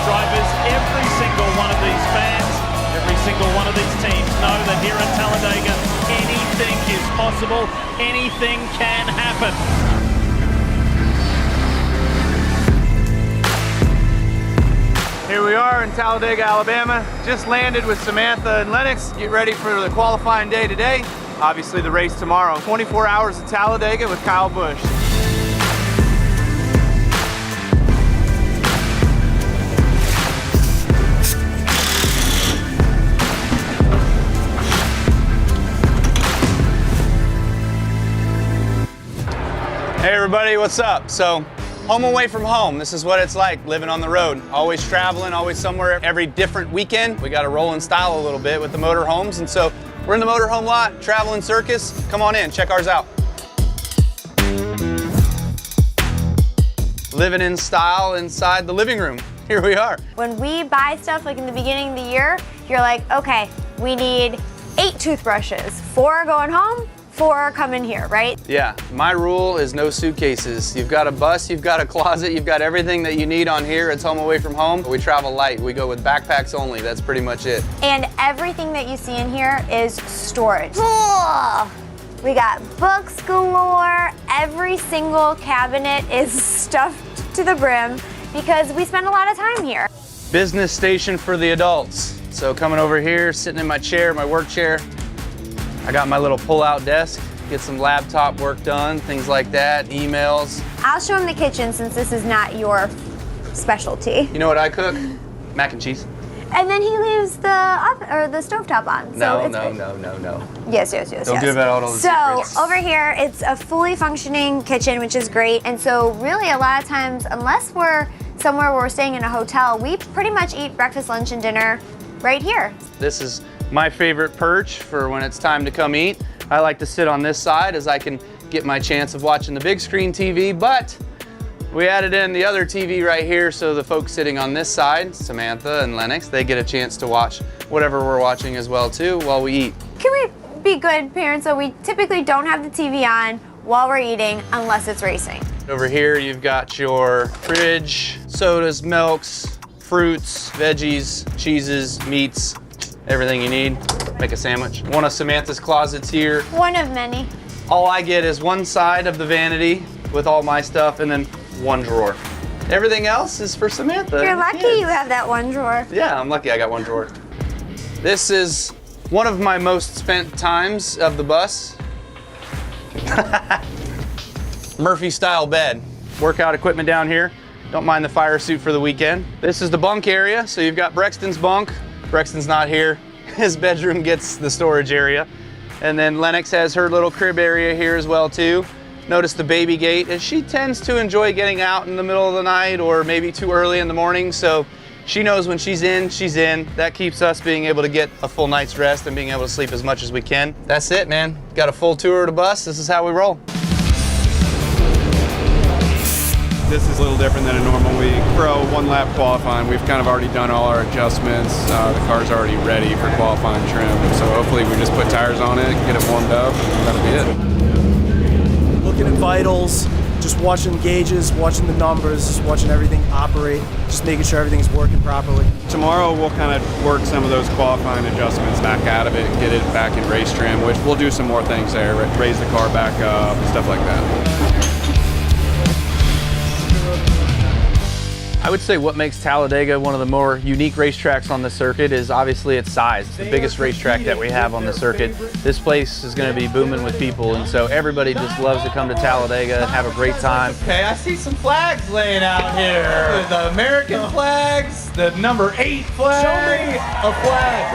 Drivers, every single one of these fans, every single one of these teams know that here at Talladega, anything is possible, anything can happen. Here we are in Talladega, Alabama. Just landed with Samantha and Lennox. Get ready for the qualifying day today. Obviously the race tomorrow. 24 hours at Talladega with Kyle Busch. Hey everybody, what's up? So, home away from home. This is what it's like living on the road. Always traveling, always somewhere. Every different weekend, we got to roll in style a little bit with the motorhomes. And so we're in the motorhome lot, traveling circus. Come on in, check ours out. Living in style inside the living room. Here we are. When we buy stuff like in the beginning of the year, you're like, okay, we need 8 toothbrushes, 4 are going home, 4 are coming here, right? Yeah, my rule is no suitcases. You've got a bus, you've got a closet, you've got everything that you need on here. It's home away from home. We travel light. We go with backpacks only. That's pretty much it. And everything that you see in here is storage. We got books galore. Every single cabinet is stuffed to the brim because we spend a lot of time here. Business station for the adults. So coming over here, sitting in my chair, my work chair, I got my little pull-out desk, get some laptop work done, things like that, emails. I'll show him the kitchen since this is not your specialty. You know what I cook? Mac and cheese. And then he leaves the stovetop on. So No. Yes. Don't give out all the secrets. So over here, it's a fully functioning kitchen, which is great. And so really a lot of times, unless we're somewhere where we're staying in a hotel, we pretty much eat breakfast, lunch, and dinner right here. This is my favorite perch for when it's time to come eat. I like to sit on this side as I can get my chance of watching the big screen TV, but we added in the other TV right here so the folks sitting on this side, Samantha and Lennox, they get a chance to watch whatever we're watching as well too while we eat. Can we be good parents so we typically don't have the TV on while we're eating unless it's racing? Over here you've got your fridge, sodas, milks, fruits, veggies, cheeses, meats, everything you need. Make a sandwich. One of Samantha's closets here. One of many. All I get is one side of the vanity with all my stuff and then one drawer. Everything else is for Samantha. You're lucky you have that one drawer. Yeah, I'm lucky I got one drawer. This is one of my most spent times of the bus. Murphy style bed. Workout equipment down here. Don't mind the fire suit for the weekend. This is the bunk area. So you've got Brexton's bunk. Brexton's not here. His bedroom gets the storage area. And then Lennox has her little crib area here as well too. Notice the baby gate, and she tends to enjoy getting out in the middle of the night or maybe too early in the morning, so she knows when she's in, she's in. That keeps us being able to get a full night's rest and being able to sleep as much as we can. That's it, man. Got a full tour of the bus. This is how we roll. This is a little different than a normal week. For a one-lap qualifying, we've kind of already done all our adjustments. The car's already ready for qualifying trim. So hopefully we just put tires on it, get it warmed up, and that'll be it. Looking at vitals, just watching gauges, watching the numbers, just watching everything operate, just making sure everything's working properly. Tomorrow we'll kind of work some of those qualifying adjustments back out of it and get it back in race trim, which we'll do some more things there, raise the car back up, stuff like that. I would say what makes Talladega one of the more unique racetracks on the circuit is obviously its size. It's the biggest racetrack that we have on the circuit. This place is going to be booming with people, and so everybody just loves to come to Talladega and have a great time. Okay, I see some flags laying out here. The American flags, the number 8 flag. Show me a flag.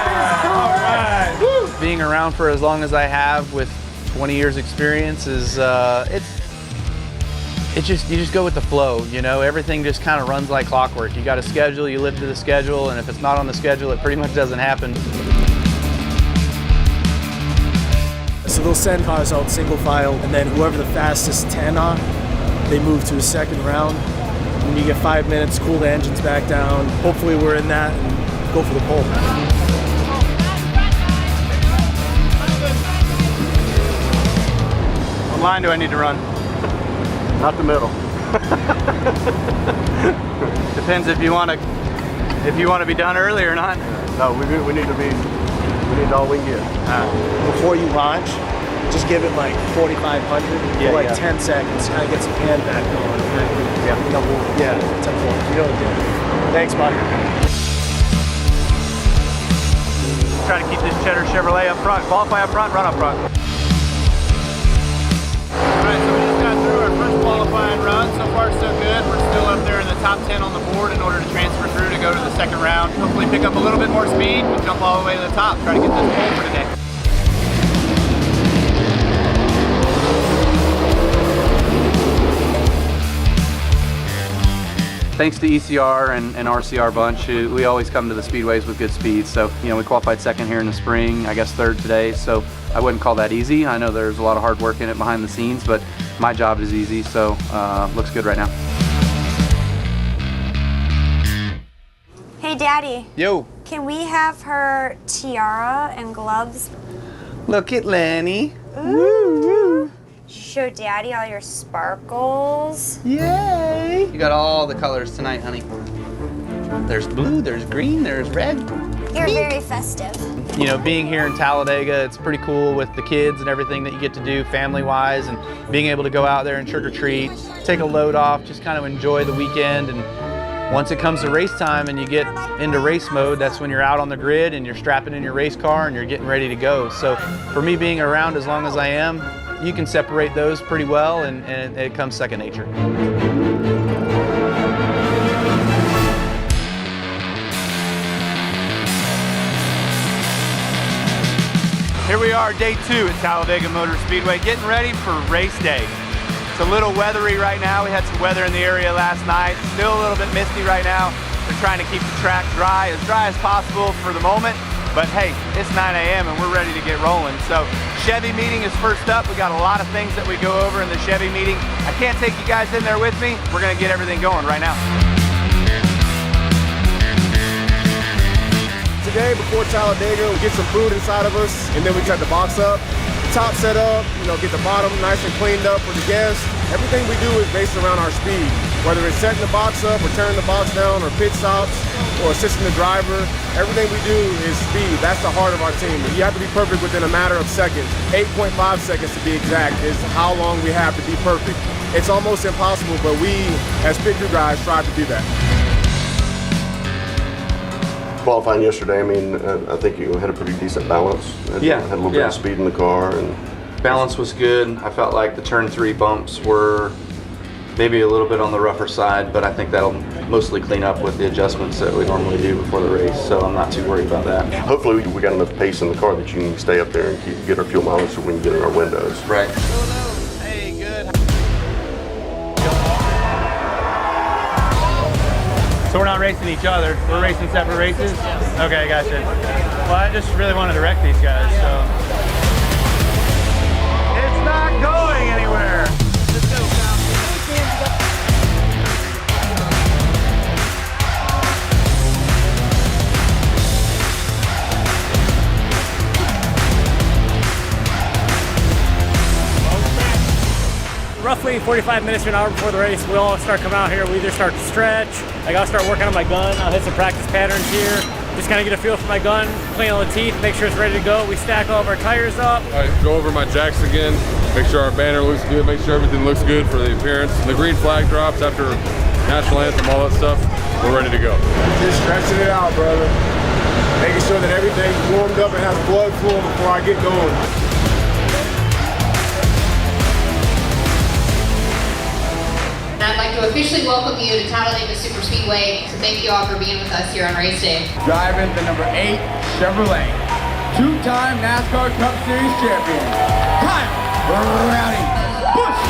Yeah. All right. Being around for as long as I have with 20 years experience is you just go with the flow, you know? Everything just kind of runs like clockwork. You got a schedule, you live to the schedule, and if it's not on the schedule, it pretty much doesn't happen. So they'll send cars out single file, and then whoever the fastest 10 are, they move to a second round. When you get 5 minutes, cool the engines back down. Hopefully we're in that and go for the pole. What line do I need to run? Not the middle. Depends Depends if you want to be done early or not. No, we need all we can get. Before you launch, just give it like 4,500 for like 10 seconds. Kind of get some hand back going. Yeah, 10-4. You know what to do. Thanks, buddy. Try to keep this Cheddar Chevrolet up front. Qualify up front, run up front. Alright, so we just got through our first qualifying run. So far so good. We're still up there in the top 10 on the board in order to transfer through to go to the second round. Hopefully pick up a little bit more speed and jump all the way to the top. Try to get this pole for today. Thanks to ECR and RCR bunch, we always come to the speedways with good speed. So, you know, we qualified second here in the spring, I guess third today. So I wouldn't call that easy. I know there's a lot of hard work in it behind the scenes, but my job is easy. So looks good right now. Hey, Daddy. Yo. Can we have her tiara and gloves? Look at Lenny. Ooh. Show Daddy all your sparkles. Yay. You got all the colors tonight, honey. There's blue, there's green, there's red. You're very festive. You know, being here in Talladega, it's pretty cool with the kids and everything that you get to do family-wise, and being able to go out there and trick-or-treat, take a load off, just kind of enjoy the weekend. And once it comes to race time and you get into race mode, that's when you're out on the grid and you're strapping in your race car and you're getting ready to go. So for me, being around as long as I am, you can separate those pretty well, and it comes second nature. Here we are, day 2 at Talladega Motor Speedway, getting ready for race day. It's a little weathery right now. We had some weather in the area last night. Still a little bit misty right now. We're trying to keep the track dry as possible for the moment. But hey, it's 9 a.m. and we're ready to get rolling. So Chevy meeting is first up. We got a lot of things that we go over in the Chevy meeting. I can't take you guys in there with me. We're gonna get everything going right now. Today, before Talladega, we get some food inside of us, and then we cut the box up. Top set up, you know, get the bottom nice and cleaned up for the guests. Everything we do is based around our speed. Whether it's setting the box up, or turning the box down, or pit stops, or assisting the driver, everything we do is speed. That's the heart of our team. You have to be perfect within a matter of seconds. 8.5 seconds to be exact is how long we have to be perfect. It's almost impossible, but we, as pit crew guys, strive to do that. Qualifying yesterday, I mean, I think you had a pretty decent balance. Yeah. Had a little bit of speed in the car. And balance was good. I felt like the turn 3 bumps were maybe a little bit on the rougher side, but I think that'll mostly clean up with the adjustments that we normally do before the race, so I'm not too worried about that. Hopefully we got enough pace in the car that you can stay up there and get our fuel mileage so we can get in our windows. Right. Hey, good. So we're not racing each other, we're racing separate races? Okay, gotcha. Well, I just really wanted to wreck these guys, so. It's not going anywhere. Let's go, Kyle. Roughly 45 minutes to an hour before the race, we all start coming out here. We either start to stretch, like I'll start working on my gun, I'll hit some practice patterns here, just kind of get a feel for my gun, clean all the teeth, make sure it's ready to go. We stack all of our tires up. I go over my jacks again, make sure our banner looks good, make sure everything looks good for the appearance. The green flag drops after national anthem, all that stuff, we're ready to go. Just stretching it out, brother. Making sure that everything's warmed up and has blood flowing before I get going. I'd like to officially welcome you to Talladega Super Speedway. So thank you all for being with us here on race day. Driving the number 8 Chevrolet, 2-time NASCAR Cup Series champion, Kyle Rowdy Busch.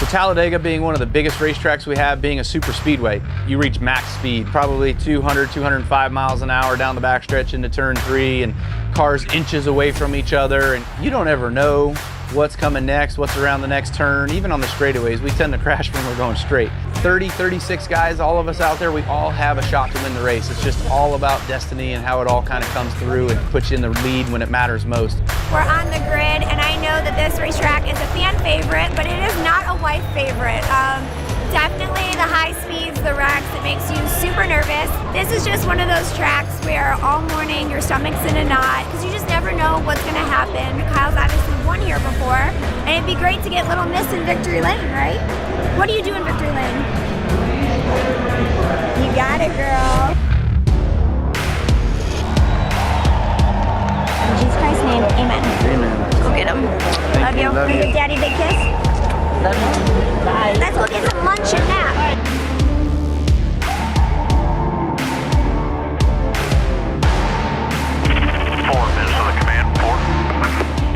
So Talladega being one of the biggest racetracks we have, being a super speedway, you reach max speed, probably 200, 205 miles an hour down the backstretch into turn 3, and cars inches away from each other, and you don't ever know what's coming next, what's around the next turn. Even on the straightaways, we tend to crash when we're going straight. 30, 36 guys, all of us out there, we all have a shot to win the race. It's just all about destiny and how it all kind of comes through and puts you in the lead when it matters most. We're on the grid, and I know that this racetrack. It's a fan favorite, but it is not a wife favorite. Definitely the high speeds, the wrecks, it makes you super nervous. This is just one of those tracks where all morning your stomach's in a knot because you just never know what's going to happen. Kyle's obviously won here before, and it'd be great to get Little Miss in Victory Lane, right? What do you do in Victory Lane? You got it, girl. In Jesus Christ's name, amen. Amen. Go get him. Love you. Love you. Give Daddy a big kiss. Love you. Bye. Let's go get some lunch and nap.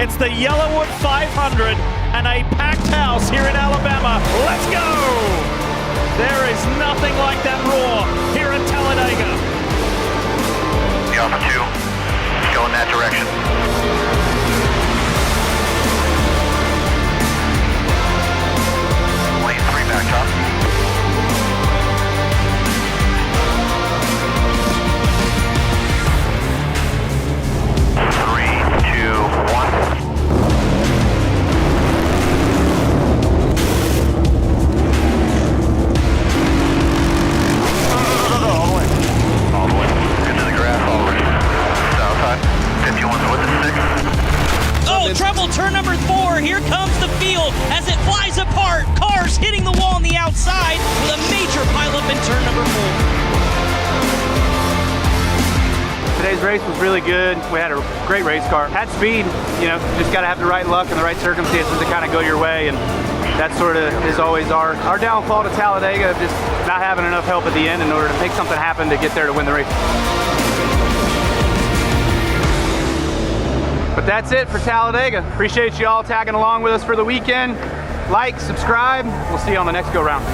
It's the Yellowwood 500 and a packed house here in Alabama. Let's go! There is nothing like that roar here at Talladega. The Alpha 2, go in that direction. Lane 3 back up. Trouble, turn number 4, here comes the field as it flies apart, cars hitting the wall on the outside with a major pileup in turn number 4. Today's race was really good. We had a great race car. Had speed, you know, just got to have the right luck and the right circumstances to kind of go your way, and that sort of is always our downfall to Talladega, just not having enough help at the end in order to make something happen to get there to win the race. But that's it for Talladega. Appreciate you all tagging along with us for the weekend. Like, subscribe. We'll see you on the next go round.